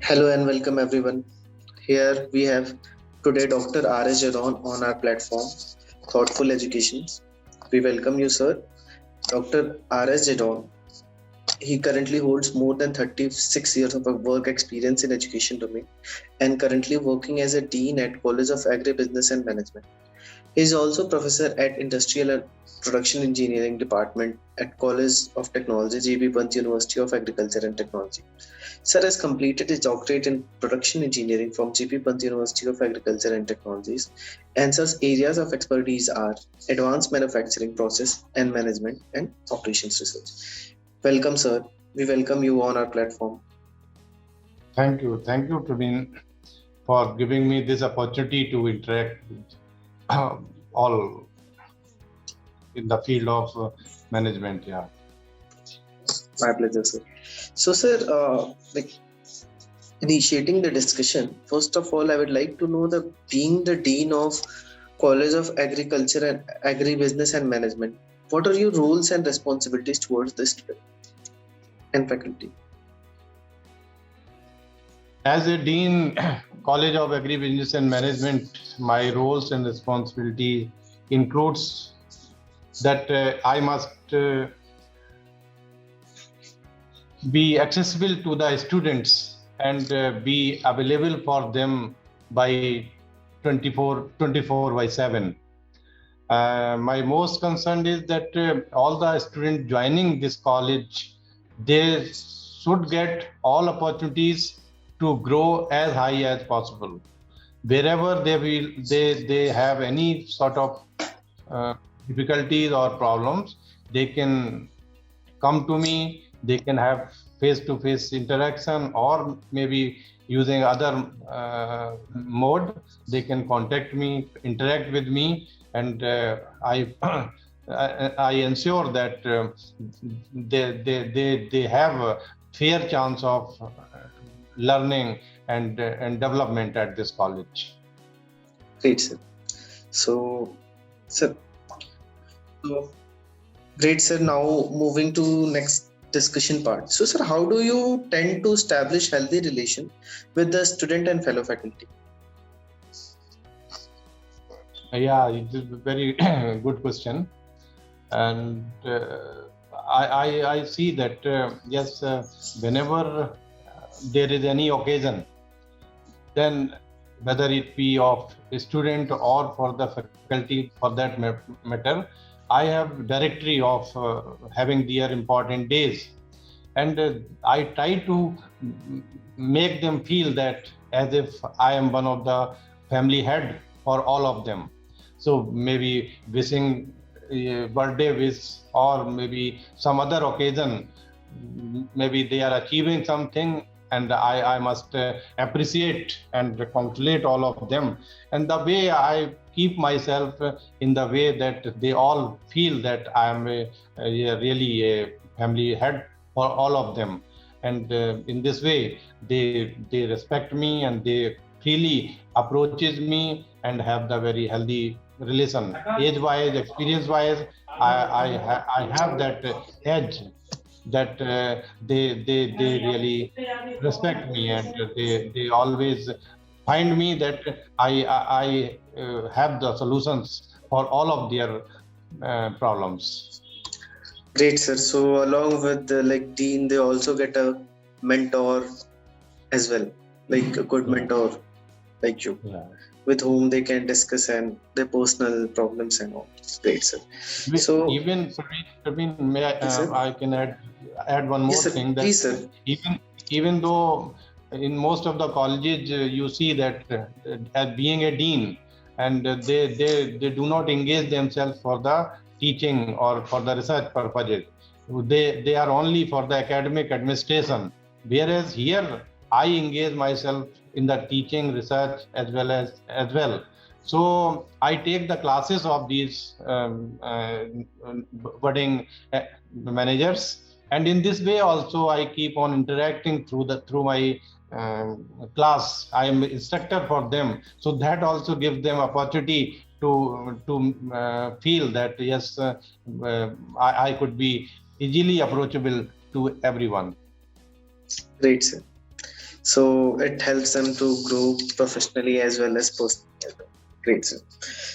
Hello and welcome everyone. Here we have today Dr. R.S. Jadon on our platform, Thoughtful Education. We welcome you, sir. Dr. R.S. Jadon, he currently holds more than 36 years of work experience in education domain and currently working as a dean at College of Agribusiness and Management. He is also professor at Industrial and Production Engineering Department at College of Technology, J.B. Pant University of Agriculture and Technology. Sir has completed his doctorate in production engineering from J.P. Pant University of Agriculture and Technologies, and Sir's areas of expertise are advanced manufacturing process and management and operations research. Welcome, sir. We welcome you on our platform. Thank you, Praveen, for giving me this opportunity to interact with all in the field of management. Yeah. My pleasure, sir. So, sir, initiating the discussion, first of all, I would like to know the being the dean of College of Agriculture and Agribusiness and Management, what are your roles and responsibilities towards the student and faculty? As a dean, College of Agribusiness and Management, my roles and responsibility includes that I must be accessible to the students and be available for them by 24 by 7. My most concern is that all the students joining this college, they should get all opportunities to grow as high as possible. Wherever they have any sort of difficulties or problems, they can come to me. They can have face-to-face interaction, or maybe using other mode. They can contact me, interact with me, and I ensure that they have a fair chance of learning and development at this college. Great, sir. So, sir, great, sir. Now moving to next discussion part. So, sir, how do you tend to establish healthy relation with the student and fellow faculty? Yeah, it is a very good question, and I see that yes, whenever there is any occasion, then whether it be of a student or for the faculty for that matter, I have directory of having their important days, and I try to make them feel that as if I am one of the family head for all of them. So maybe wishing birthday wish, or maybe some other occasion, maybe they are achieving something, and I must appreciate and congratulate all of them. And the way I keep myself in the way that they all feel that I am really a family head for all of them. And in this way, they respect me, and they freely approaches me and have the very healthy relation. Age-wise, experience-wise, I have that edge that they really respect me, and they always find me that I have the solutions for all of their problems. Great, sir. So, along with the dean, they also get a mentor as well, like a good mentor like you, with whom they can discuss and their personal problems and all. Great, sir. So even may I can add one more thing, that please, sir. even though in most of the colleges you see that as being a dean, and they do not engage themselves for the teaching or for the research purposes. They are only for the academic administration. Whereas here I engage myself in the teaching, research as well. So I take the classes of these budding managers, and in this way also I keep on interacting through my class. I am instructor for them, so that also gives them opportunity to feel that yes, I could be easily approachable to everyone. Great, sir. So it helps them to grow professionally as well as personally as well. Great, sir.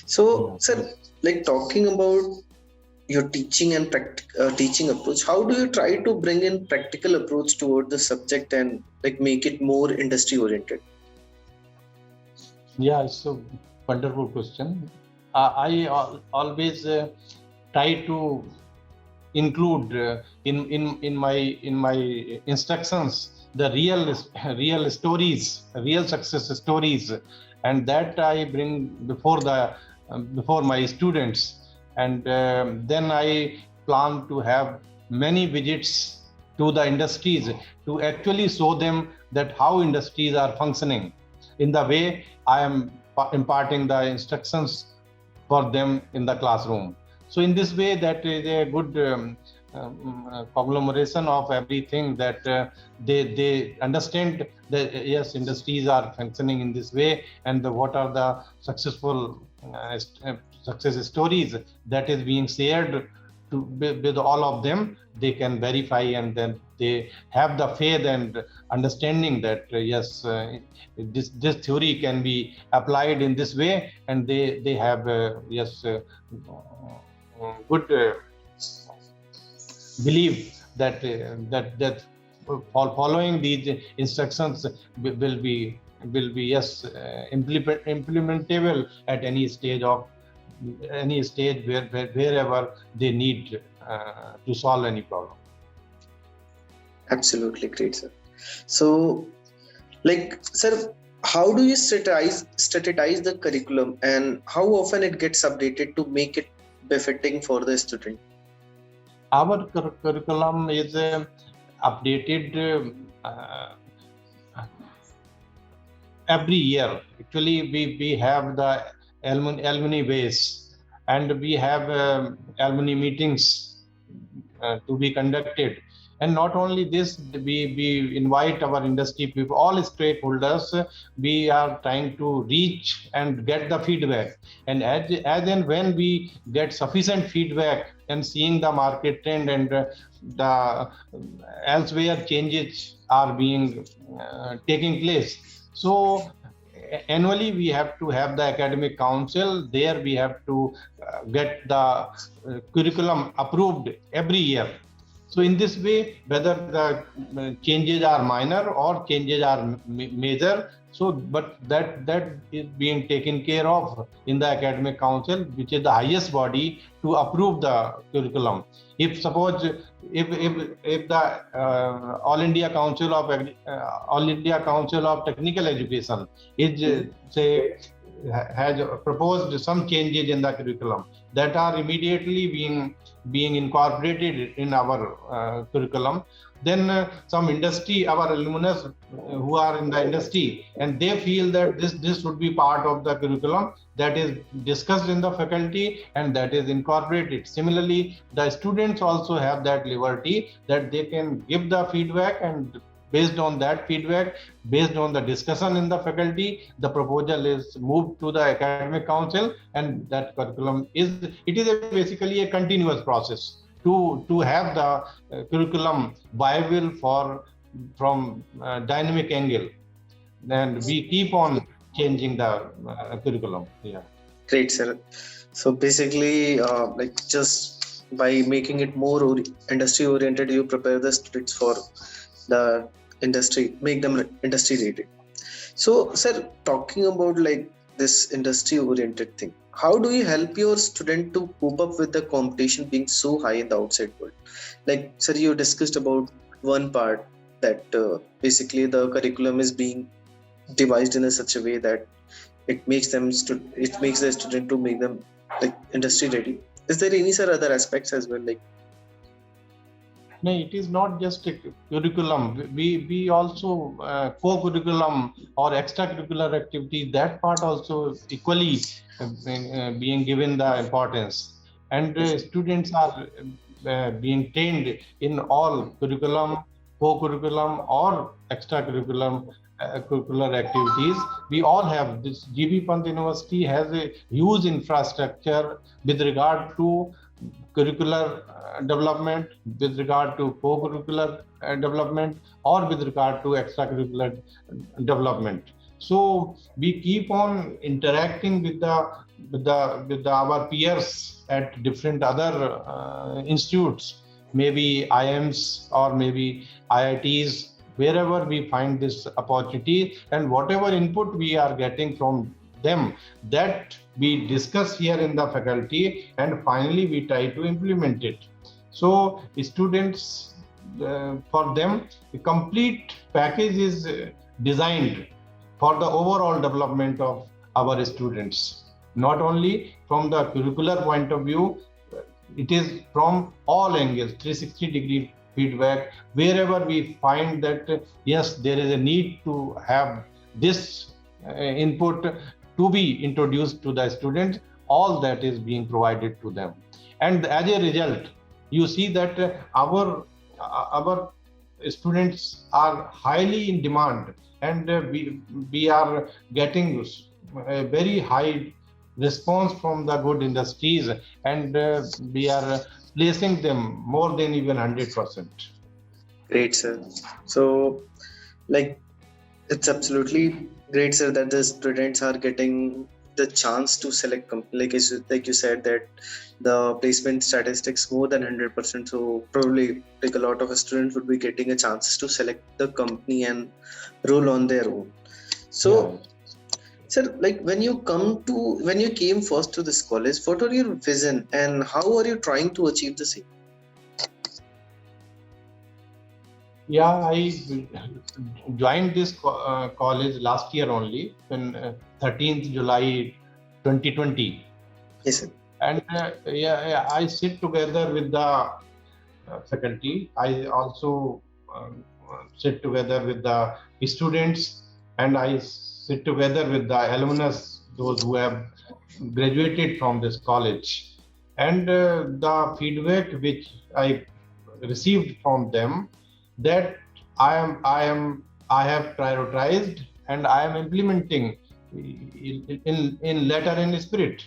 So, sir, like talking about your teaching and teaching approach, how do you try to bring in practical approach toward the subject and like make it more industry oriented? Yeah, it's a wonderful question. Always try to include in my instructions the real stories, real success stories, and that I bring before my students. And then I plan to have many visits to the industries to actually show them that how industries are functioning in the way I am imparting the instructions for them in the classroom. So in this way, that is a good conglomeration of everything, that they understand that yes, industries are functioning in this way, and what are the successful success stories that is being shared with all of them. They can verify, and then they have the faith and understanding that yes, this theory can be applied in this way, and they have yes good belief that following these instructions will be yes implementable at any stage wherever they need to solve any problem. Absolutely great, sir. So, like, sir, how do you strategize the curriculum, and how often it gets updated to make it befitting for the student? Our curriculum is updated every year. Actually, we have the alumni base, and we have alumni meetings to be conducted. And not only this, we invite our industry people, all stakeholders. We are trying to reach and get the feedback. And as and when we get sufficient feedback and seeing the market trend and the elsewhere changes are being taking place. So annually we have to have the academic council. There we have to get the curriculum approved every year. So in this way, whether the changes are minor or changes are major, so but that is being taken care of in the academic council, which is the highest body to approve the curriculum. If suppose if the All India Council of Technical Education is say has proposed some changes in the curriculum that are immediately being incorporated in our curriculum, then some industry, our alumnus who are in the industry, and they feel that this should be part of the curriculum, that is discussed in the faculty and that is incorporated. Similarly, the students also have that liberty that they can give the feedback, and based on that feedback, based on the discussion in the faculty, the proposal is moved to the academic council, and that curriculum is basically a continuous process to have the curriculum viable from dynamic angle, and we keep on changing the curriculum. Yeah. Great, sir. So basically, like just by making it more industry oriented, you prepare the students for the industry, make them industry rated. So, sir, talking about like this industry oriented thing, how do you help your student to cope up with the competition being so high in the outside world? Like, sir, you discussed about one part that basically the curriculum is being devised in such a way that it makes them it makes the student to make them like industry ready. Is there any other aspects as well, like? No, it is not just a curriculum. We also co-curriculum or extracurricular activities. That part also equally being given the importance, and students are being trained in all curriculum, co-curriculum, or extracurriculum curricular activities. We all have this. G.B. Pant University has a huge infrastructure with regard to curricular development, with regard to co-curricular development, or with regard to extracurricular development. So we keep on interacting with our peers at different other institutes, maybe IIMs or maybe IITs, wherever we find this opportunity, and whatever input we are getting from them, that we discuss here in the faculty, and finally we try to implement it. So students, for them, the complete package is designed for the overall development of our students. Not only from the curricular point of view, it is from all angles, 360-degree feedback. Wherever we find that, yes, there is a need to have this input to be introduced to the students, all that is being provided to them. And as a result, you see that our students are highly in demand, and we are getting a very high response from the good industries, and we are placing them more than even 100%. Great, sir. So, like, it's absolutely great, sir, that the students are getting the chance to select like you said that the placement statistics more than 100%. So probably like a lot of students would be getting a chance to select the company and roll on their own. So, sir, like when you came first to this college, what are your vision and how are you trying to achieve the same? Yeah, I joined this college last year only, on 13th July 2020. Yes, sir. And I sit together with the faculty. I also sit together with the students, and I sit together with the alumnus, those who have graduated from this college. And the feedback which I received from them, that I have prioritized and I am implementing in letter and spirit.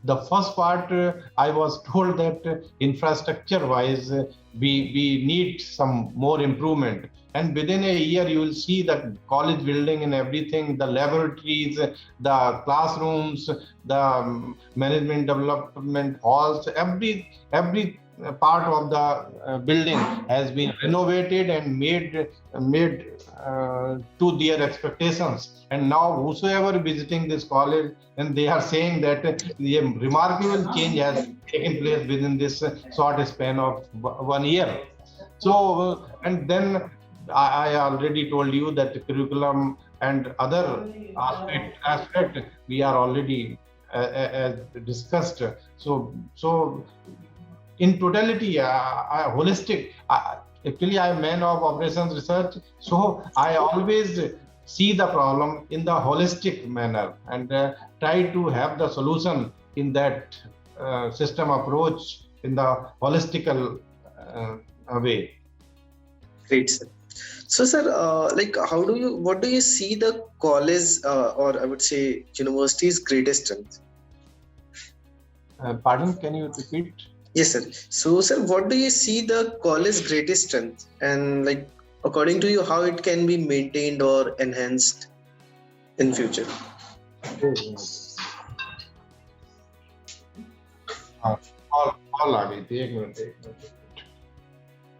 The first part, I was told that infrastructure wise, we need some more improvement. And within a year, you will see the college building and everything, the laboratories, the classrooms, the management development halls, every part of the building has been renovated and made to their expectations. And now whosoever visiting this college, and they are saying that the remarkable change has taken place within this short span of 1 year. So, and then I already told you that the curriculum and other aspect we are already as discussed. So in totality, holistic. Actually, I am a man of operations research, so I always see the problem in the holistic manner and try to have the solution in that system approach in the holistical way. Great, sir. So, sir, what do you see the college or I would say university's greatest strength? Pardon, can you repeat? Yes, sir. So, sir, what do you see the college's greatest strength, and like according to you, how it can be maintained or enhanced in future?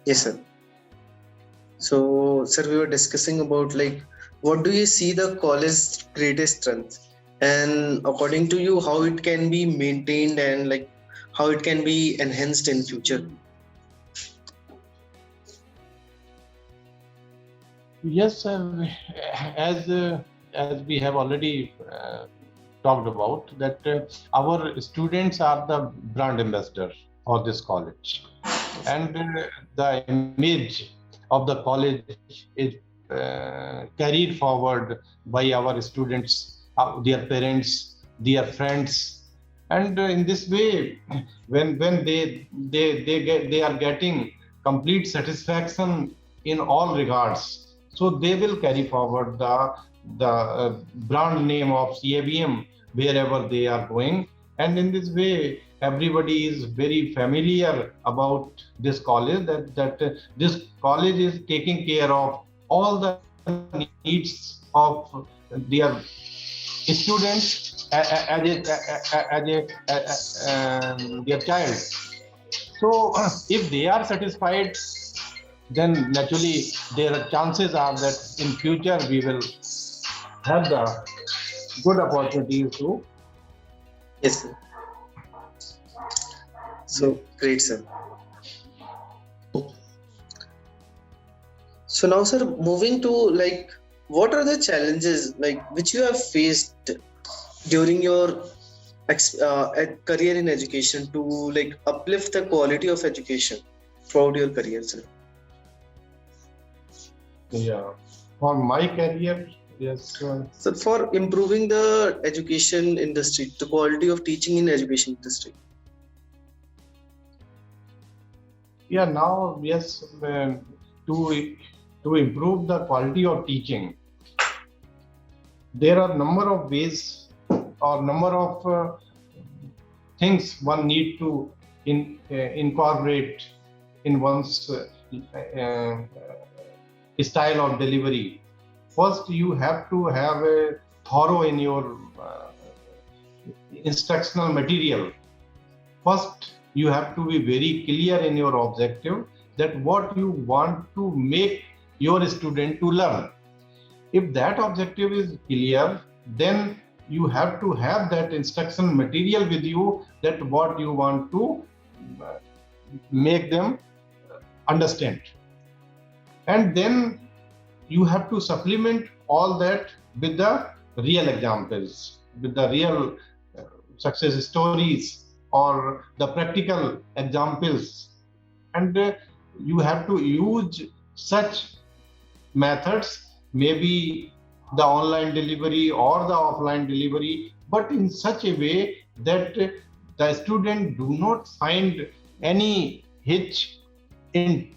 Yes, sir. So, sir, we were discussing about like what do you see the college's greatest strength, and according to you, how it can be maintained and like how it can be enhanced in future? Yes, as we have already talked about, that our students are the brand ambassadors for this college, and the image of the college is carried forward by our students, their parents, their friends. And in this way, when they are getting complete satisfaction in all regards, so they will carry forward the brand name of CABM wherever they are going. And in this way, everybody is very familiar about this college, that this college is taking care of all the needs of their students as their child. So if they are satisfied, then naturally their chances are that in future we will have the good opportunities to. Yes, sir. So great, sir. So now, sir, moving to like, what are the challenges like which you have faced during your career in education to like uplift the quality of education throughout your career, sir? Yeah, for my career, yes. So for improving the education industry, the quality of teaching in education industry. Yeah, now yes, to improve the quality of teaching, there are number of ways or number of things one need to incorporate in one's style of delivery. First, you have to have a thorough in your instructional material. First, you have to be very clear in your objective, that what you want to make your student to learn. If that objective is clear, then you have to have that instructional material with you, that what you want to make them understand. And then you have to supplement all that with the real examples, with the real success stories or the practical examples. And you have to use such methods, maybe the online delivery or the offline delivery, but in such a way that the student do not find any hitch in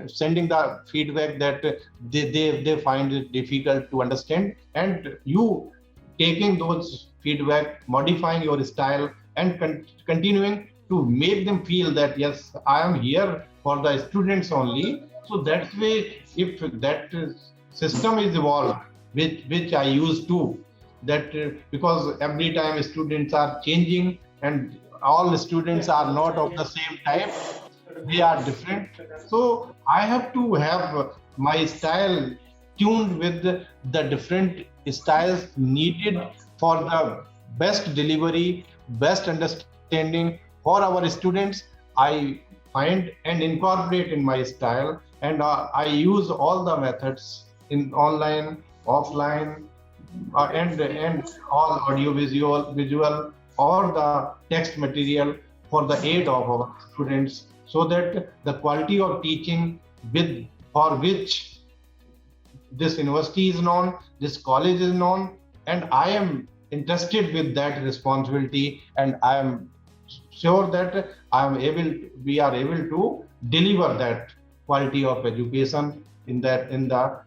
sending the feedback that they find it difficult to understand, and you taking those feedback, modifying your style, and continuing to make them feel that yes, I am here for the students only. So that way, if that system is evolved, which I used to, that because every time students are changing and all students are not of the same type, they are different. So I have to have my style tuned with the different styles needed for the best delivery, best understanding for our students. I find and incorporate in my style, and I use all the methods in online, offline, and all audio visual or the text material for the aid of our students, so that the quality of teaching for which this university is known, this college is known, and I am interested with that responsibility, and I am sure that we are able to deliver that quality of education in the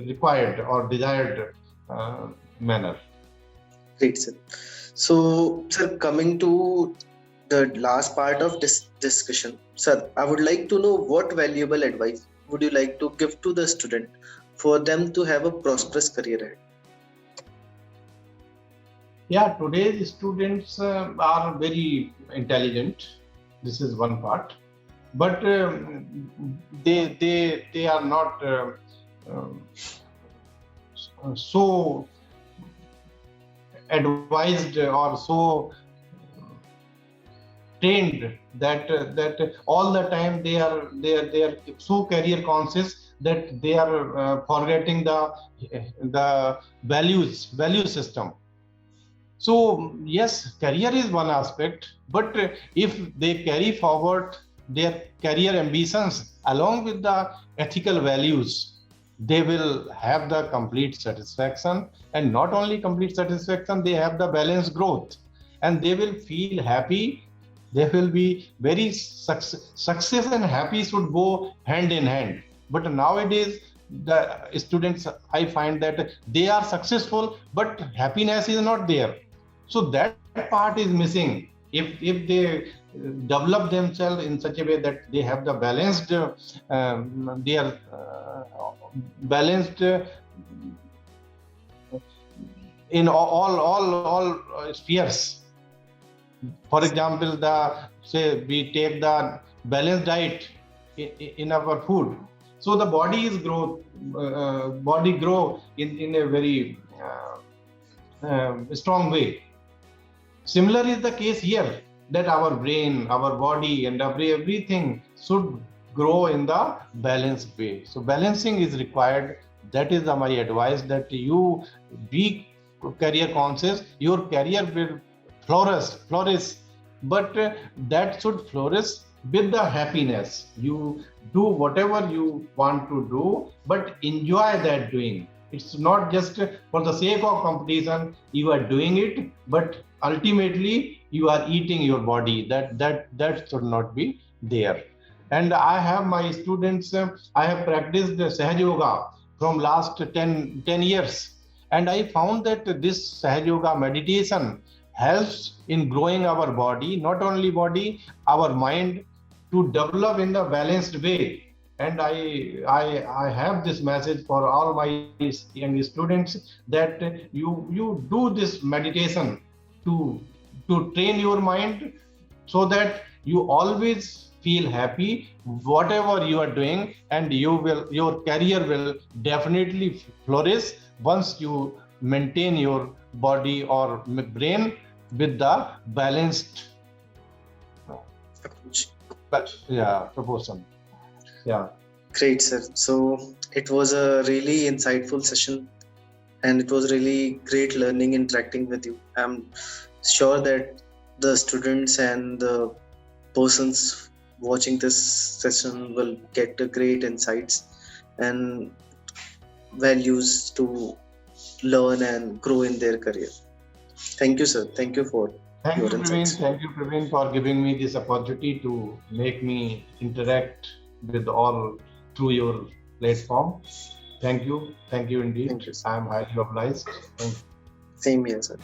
required or desired manner. Great, sir. So, sir, coming to the last part of this discussion, sir, I would like to know what valuable advice would you like to give to the student for them to have a prosperous career ahead? Yeah, today's students are very intelligent. This is one part, but they are not so advised or so trained that all the time they are so career conscious that they are forgetting the value system. So yes, career is one aspect, but if they carry forward their career ambitions along with the ethical values, they will have the complete satisfaction, and not only complete satisfaction, they have the balanced growth, and they will feel happy. They will be very success and happy should go hand in hand. But nowadays, the students, I find that they are successful, but happiness is not there. So that part is missing. If they develop themselves in such a way that they have the balanced, they are balanced in all spheres. For example, we take the balanced diet in our food, so the body grow in a very strong way. Similar is the case here, that our brain, our body, and everything should grow in the balanced way. So balancing is required. That is my advice, that you be career conscious. Your career will flourish, but that should flourish with the happiness. You do whatever you want to do, but enjoy that doing. It's not just for the sake of competition. You are doing it, but ultimately you are eating your body. That should not be there. And I have my students, I have practiced Sahaj Yoga from last 10 years, and I found that this Sahaj Yoga meditation helps in growing our body, not only body, our mind, to develop in a balanced way. And I have this message for all my young students, that you do this meditation to train your mind, so that you always feel happy whatever you are doing, and your career will definitely flourish once you maintain your body or brain with the balanced proportion. Yeah. Great, sir. So it was a really insightful session, and it was really great learning, interacting with you. I'm sure that the students and the persons watching this session will get the great insights and values to learn and grow in their career. Thank you, sir. Thank you for your insights. Thank you, Praveen, for giving me this opportunity to make me interact with all through your platform. Thank you indeed. Thank you, sir. I am highly obliged. Thank you. Same here, sir.